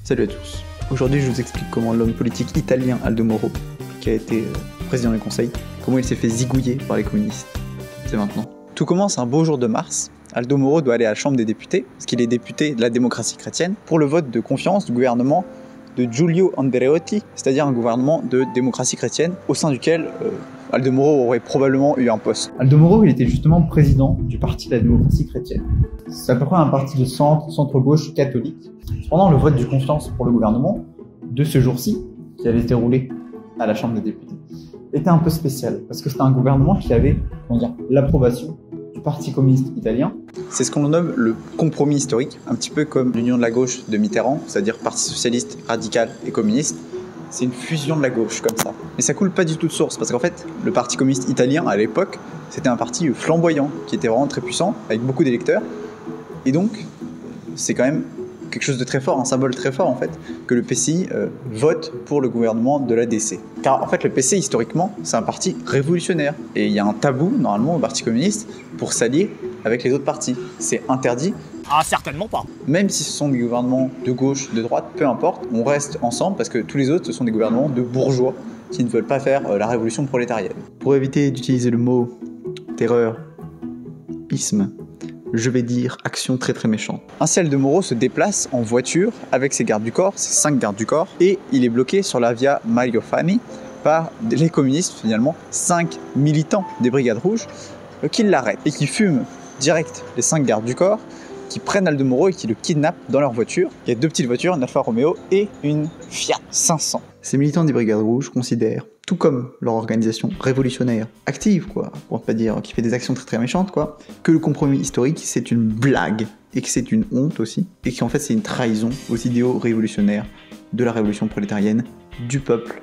Salut à tous. Aujourd'hui, je vous explique comment l'homme politique italien Aldo Moro, qui a été président du Conseil, comment il s'est fait zigouiller par les communistes. C'est maintenant. Tout commence un beau jour de mars. Aldo Moro doit aller à la Chambre des députés, parce qu'il est député de la démocratie chrétienne, pour le vote de confiance du gouvernement de Giulio Andreotti, c'est-à-dire un gouvernement de démocratie chrétienne, au sein duquel Aldo Moro aurait probablement eu un poste. Aldo Moro, il était justement président du parti de la démocratie chrétienne. C'est à peu près un parti de centre-gauche catholique. Cependant, le vote de confiance pour le gouvernement de ce jour-ci, qui allait se dérouler à la Chambre des députés, était un peu spécial, parce que c'était un gouvernement qui avait, l'approbation du Parti communiste italien. C'est ce qu'on nomme le compromis historique, un petit peu comme l'union de la gauche de Mitterrand, c'est-à-dire Parti socialiste, radical et communiste. C'est une fusion de la gauche, comme ça. Mais ça coule pas du tout de source, parce qu'en fait, le Parti communiste italien, à l'époque, c'était un parti flamboyant, qui était vraiment très puissant, avec beaucoup d'électeurs. Et donc, c'est quand même quelque chose de très fort, un symbole très fort, en fait, que le PCI vote pour le gouvernement de l'ADC. Car, en fait, le PCI, historiquement, c'est un parti révolutionnaire. Et il y a un tabou, normalement, au Parti communiste, pour s'allier avec les autres partis. C'est interdit. Ah, certainement pas. Même si ce sont des gouvernements de gauche, de droite, peu importe, on reste ensemble parce que tous les autres, ce sont des gouvernements de bourgeois qui ne veulent pas faire la révolution prolétarienne. Pour éviter d'utiliser le mot terreur, isme, je vais dire action très très méchante. Ainsi, Aldo Moro se déplace en voiture avec ses gardes du corps, ses 5 gardes du corps, et il est bloqué sur la via Mario Fani par les communistes, finalement, 5 militants des Brigades Rouges, qui l'arrêtent et qui fument direct les 5 gardes du corps, qui prennent Aldo Moro et qui le kidnappent dans leur voiture. Il y a 2 petites voitures, une Alfa Romeo et une Fiat 500. Ces militants des Brigades Rouges considèrent, tout comme leur organisation révolutionnaire, active quoi, pour ne pas dire qui fait des actions très très méchantes quoi, que le compromis historique c'est une blague et que c'est une honte aussi, et qu'en fait c'est une trahison aux idéaux révolutionnaires de la révolution prolétarienne, du peuple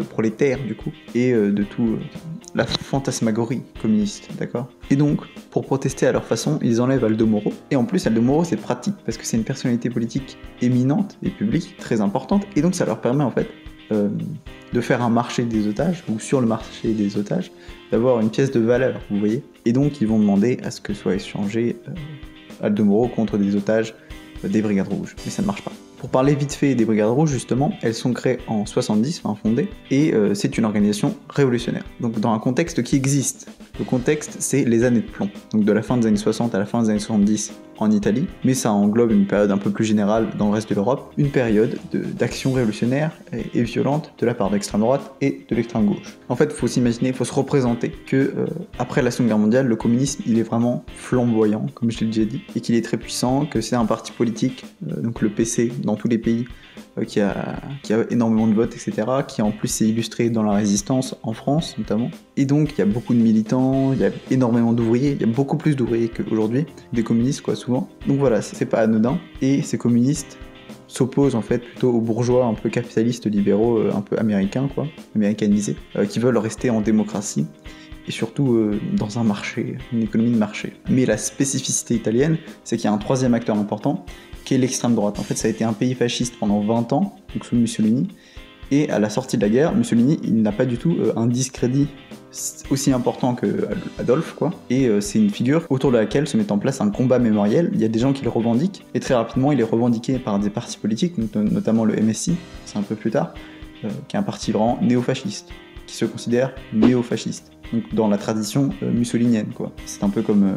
prolétaire du coup, et de tout la fantasmagorie communiste, d'accord. Et donc, pour protester à leur façon, ils enlèvent Aldo Moro, et en plus Aldo Moro c'est pratique, parce que c'est une personnalité politique éminente et publique, très importante, et donc ça leur permet en fait de faire un marché des otages, ou sur le marché des otages, d'avoir une pièce de valeur, vous voyez. Et donc ils vont demander à ce que soit échangé Aldo Moro contre des otages des Brigades Rouges, mais ça ne marche pas. Pour parler vite fait des Brigades Rouges, justement, elles sont créées en 70, enfin fondées, et c'est une organisation révolutionnaire. Donc dans un contexte qui existe. Le contexte, c'est les années de plomb. Donc de la fin des années 60 à la fin des années 70 en Italie, mais ça englobe une période un peu plus générale dans le reste de l'Europe, une période d'action révolutionnaire et violente de la part de l'extrême droite et de l'extrême gauche. En fait, il faut s'imaginer, il faut se représenter que après la Seconde Guerre mondiale, le communisme, il est vraiment flamboyant, comme je l'ai déjà dit, et qu'il est très puissant, que c'est un parti politique, donc le PC, dans tous les pays, qui a énormément de votes, etc., qui en plus s'est illustré dans la résistance en France notamment. Et donc il y a beaucoup de militants, il y a énormément d'ouvriers, il y a beaucoup plus d'ouvriers qu'aujourd'hui, des communistes quoi souvent. Donc voilà, c'est pas anodin. Et ces communistes s'opposent en fait plutôt aux bourgeois un peu capitalistes libéraux, un peu américains quoi, américanisés, qui veulent rester en démocratie. Et surtout dans un marché, une économie de marché. Mais la spécificité italienne, c'est qu'il y a un troisième acteur important, qui est l'extrême droite. En fait, ça a été un pays fasciste pendant 20 ans, donc sous Mussolini, et à la sortie de la guerre, Mussolini, il n'a pas du tout un discrédit aussi important que Adolphe, quoi. Et c'est une figure autour de laquelle se met en place un combat mémoriel. Il y a des gens qui le revendiquent, et très rapidement, il est revendiqué par des partis politiques, notamment le MSI, c'est un peu plus tard, qui est un parti vraiment néo-fasciste, qui se considère néo-fasciste. Donc dans la tradition mussolinienne quoi. C'est un peu comme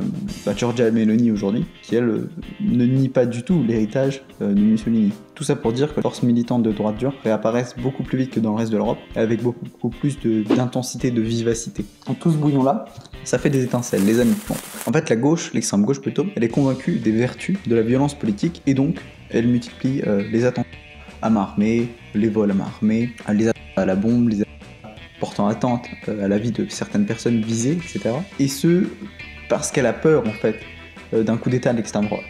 Giorgia Meloni aujourd'hui, qui elle ne nie pas du tout l'héritage de Mussolini. Tout ça pour dire que les forces militantes de droite dure réapparaissent beaucoup plus vite que dans le reste de l'Europe, avec beaucoup plus d'intensité, de vivacité. Dans tout ce bouillon-là, ça fait des étincelles, les amis de plomb. En fait la gauche, l'extrême gauche plutôt, elle est convaincue des vertus de la violence politique, et donc elle multiplie les attentats à main armée, les vols à main armée, les attentats à la bombe, les portant atteinte à la vie de certaines personnes visées, etc. Et ce, parce qu'elle a peur, en fait, d'un coup d'état de l'extrême droite,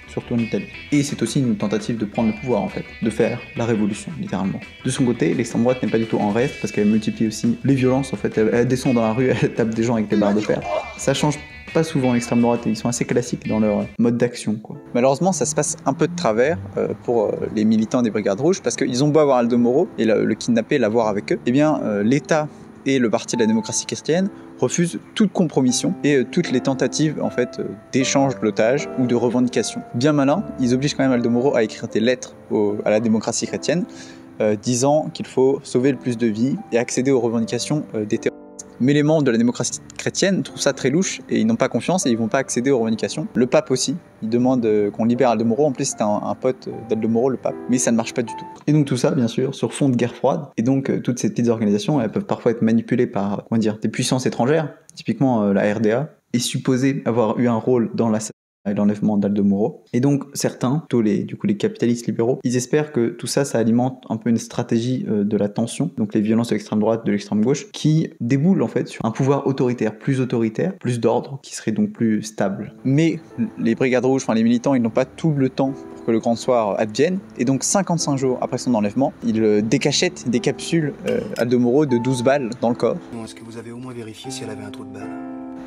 surtout en Italie. Et c'est aussi une tentative de prendre le pouvoir, en fait, de faire la révolution, littéralement. De son côté, l'extrême droite n'est pas du tout en reste, parce qu'elle multiplie aussi les violences, en fait. Elle descend dans la rue, elle tape des gens avec des barres de fer. Ça change pas souvent l'extrême droite, et ils sont assez classiques dans leur mode d'action, quoi. Malheureusement, ça se passe un peu de travers pour les militants des Brigades Rouges, parce qu'ils ont beau avoir Aldo Moro et le kidnapper, l'avoir avec eux, eh bien l'État et le Parti de la démocratie chrétienne refusent toute compromission et toutes les tentatives en fait d'échange d'otages ou de revendications. Bien malin, ils obligent quand même Aldo Moro à écrire des lettres à la démocratie chrétienne disant qu'il faut sauver le plus de vies et accéder aux revendications des terroristes. Mais les membres de la démocratie chrétienne trouvent ça très louche et ils n'ont pas confiance et ils vont pas accéder aux revendications. Le pape aussi, il demande qu'on libère Aldo Moro. En plus, c'était un pote d'Aldo Moro, le pape. Mais ça ne marche pas du tout. Et donc tout ça, bien sûr, sur fond de guerre froide. Et donc toutes ces petites organisations, elles peuvent parfois être manipulées par, des puissances étrangères. Typiquement, la RDA est supposée avoir eu un rôle dans et l'enlèvement d'Aldo Moro. Et donc certains, plutôt les capitalistes libéraux, ils espèrent que tout ça, ça alimente un peu une stratégie de la tension, donc les violences de l'extrême droite, de l'extrême gauche, qui déboulent en fait sur un pouvoir autoritaire, plus d'ordre, qui serait donc plus stable. Mais les brigades rouges, les militants, ils n'ont pas tout le temps pour que le grand soir advienne, et donc 55 jours après son enlèvement, ils décachettent des capsules Aldo Moro de 12 balles dans le corps. Est-ce que vous avez au moins vérifié si elle avait un trou de balle ?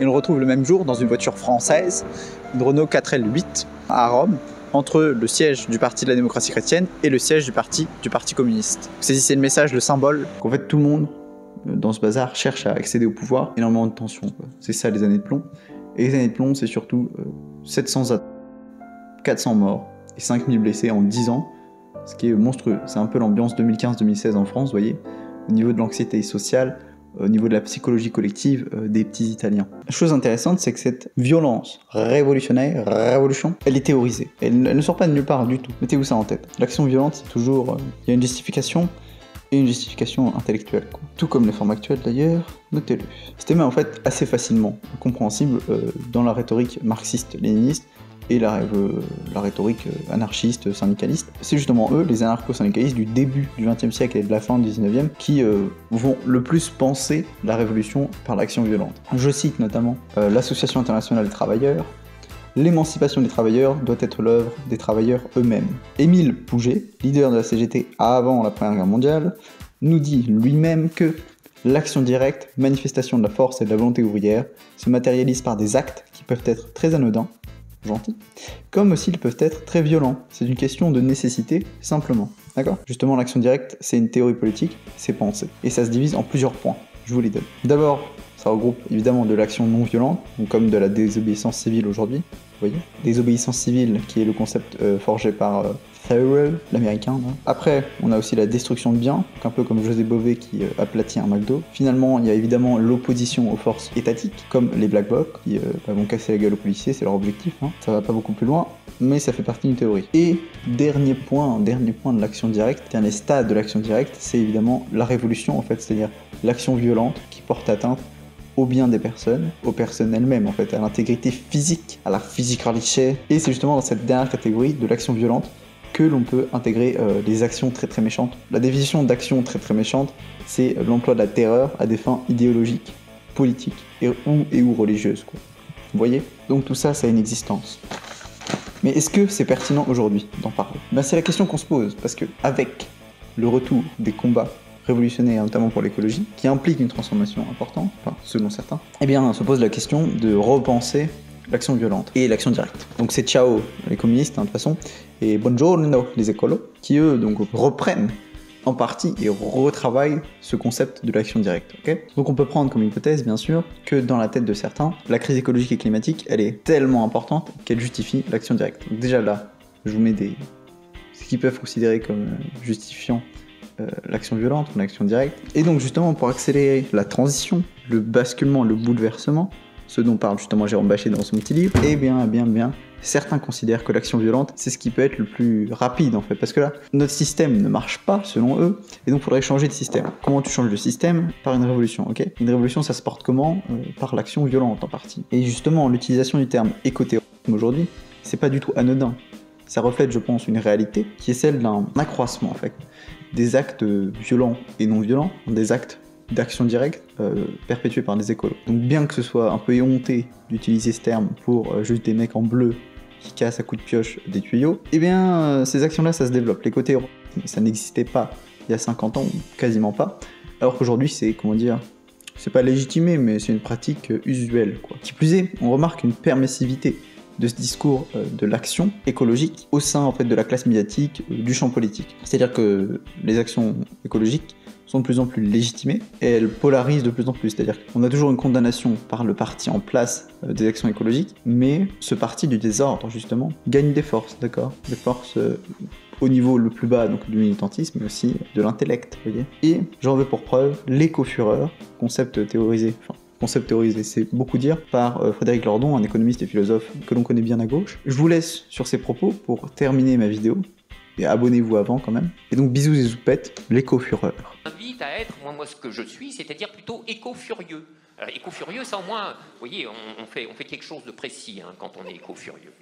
Et on le retrouve le même jour dans une voiture française, une Renault 4L8 à Rome, entre le siège du Parti de la démocratie chrétienne et le siège du Parti communiste. Vous saisissez le message, le symbole, qu'en fait tout le monde dans ce bazar cherche à accéder au pouvoir, énormément de tension. C'est ça les années de plomb. Et les années de plomb, c'est surtout 700 attaques, 400 morts et 5000 blessés en 10 ans, ce qui est monstrueux. C'est un peu l'ambiance 2015-2016 en France, vous voyez, au niveau de l'anxiété sociale, au niveau de la psychologie collective des petits Italiens. La chose intéressante, c'est que cette violence révolution, elle est théorisée. Elle ne sort pas de nulle part du tout. Mettez-vous ça en tête. L'action violente, c'est toujours... Il y a une justification, et une justification intellectuelle, quoi. Tout comme les formes actuelles d'ailleurs, notez-le. C'était en fait assez facilement compréhensible dans la rhétorique marxiste-léniniste et la rhétorique anarchiste, syndicaliste. C'est justement eux, les anarcho-syndicalistes du début du XXe siècle et de la fin du XIXe, qui vont le plus penser la révolution par l'action violente. Je cite notamment l'Association internationale des travailleurs. L'émancipation des travailleurs doit être l'œuvre des travailleurs eux-mêmes. Émile Pouget, leader de la CGT avant la Première Guerre mondiale, nous dit lui-même que l'action directe, manifestation de la force et de la volonté ouvrière, se matérialise par des actes qui peuvent être très anodins, gentils, comme aussi ils peuvent être très violents. C'est une question de nécessité, simplement. D'accord ? Justement, l'action directe, c'est une théorie politique, c'est pensée. Et ça se divise en plusieurs points. Je vous les donne. D'abord, ça regroupe évidemment de l'action non violente, donc comme de la désobéissance civile aujourd'hui. Vous voyez ? Désobéissance civile, qui est le concept forgé par Thurell, l'américain. Après, on a aussi la destruction de biens, donc un peu comme José Bové qui aplatit un McDo. Finalement, il y a évidemment l'opposition aux forces étatiques, comme les Black Blocs, qui vont casser la gueule aux policiers, c'est leur objectif. Ça va pas beaucoup plus loin, mais ça fait partie d'une théorie. Et dernier point de l'action directe, les stades de l'action directe, c'est évidemment la révolution en fait, c'est-à-dire l'action violente qui porte atteinte au bien des personnes, aux personnes elles-mêmes en fait, à l'intégrité physique, à la physicalité. Et c'est justement dans cette dernière catégorie de l'action violente que l'on peut intégrer les actions très très méchantes. La définition d'action très très méchante, c'est l'emploi de la terreur à des fins idéologiques, politiques ou religieuses, quoi. Vous voyez ? Donc tout ça, ça a une existence. Mais est-ce que c'est pertinent aujourd'hui d'en parler ? C'est la question qu'on se pose, parce que avec le retour des combats révolutionnaire, notamment pour l'écologie, qui implique une transformation importante, selon certains, on se pose la question de repenser l'action violente et l'action directe. Donc c'est ciao les communistes, de toute façon, et buongiorno les écolos, qui eux donc reprennent en partie et retravaillent ce concept de l'action directe. Okay ? Donc on peut prendre comme hypothèse, bien sûr, que dans la tête de certains, la crise écologique et climatique, elle est tellement importante qu'elle justifie l'action directe. Donc déjà là, je vous mets ce qu'ils peuvent considérer comme justifiant l'action violente ou l'action directe. Et donc justement pour accélérer la transition, le basculement, le bouleversement, ce dont parle justement Jérôme Bachet dans son petit livre, certains considèrent que l'action violente, c'est ce qui peut être le plus rapide en fait, parce que là, notre système ne marche pas selon eux, et donc il faudrait changer de système. Comment tu changes de système ? Par une révolution, ok ? Une révolution, ça se porte comment ? Par l'action violente en partie. Et justement, l'utilisation du terme écoterrorisme aujourd'hui, c'est pas du tout anodin. Ça reflète, je pense, une réalité qui est celle d'un accroissement en fait, des actes violents et non violents, des actes d'action directe perpétués par des écolos. Donc bien que ce soit un peu éhonté d'utiliser ce terme pour juste des mecs en bleu qui cassent à coups de pioche des tuyaux, ces actions-là, ça se développe. L'écoterrorisme, ça n'existait pas il y a 50 ans, ou quasiment pas, alors qu'aujourd'hui, c'est pas légitimé, mais c'est une pratique usuelle, quoi. Qui plus est, on remarque une permissivité de ce discours de l'action écologique au sein en fait de la classe médiatique, du champ politique. C'est-à-dire que les actions écologiques, sont de plus en plus légitimées et elles polarisent de plus en plus. C'est-à-dire qu'on a toujours une condamnation par le parti en place des actions écologiques, mais ce parti du désordre, justement, gagne des forces, d'accord? Des forces au niveau le plus bas, donc du militantisme, mais aussi de l'intellect, vous voyez. Et j'en veux pour preuve l'éco-fureur, concept théorisé, c'est beaucoup dire, par Frédéric Lordon, un économiste et philosophe que l'on connaît bien à gauche. Je vous laisse sur ces propos pour terminer ma vidéo. Et abonnez-vous avant quand même. Et donc bisous et zoupettes, l'éco-fureur. Invite à être, moi ce que je suis, c'est-à-dire plutôt éco-furieux. Alors éco-furieux, ça au moins, vous voyez, on fait quelque chose de précis hein, quand on est éco-furieux.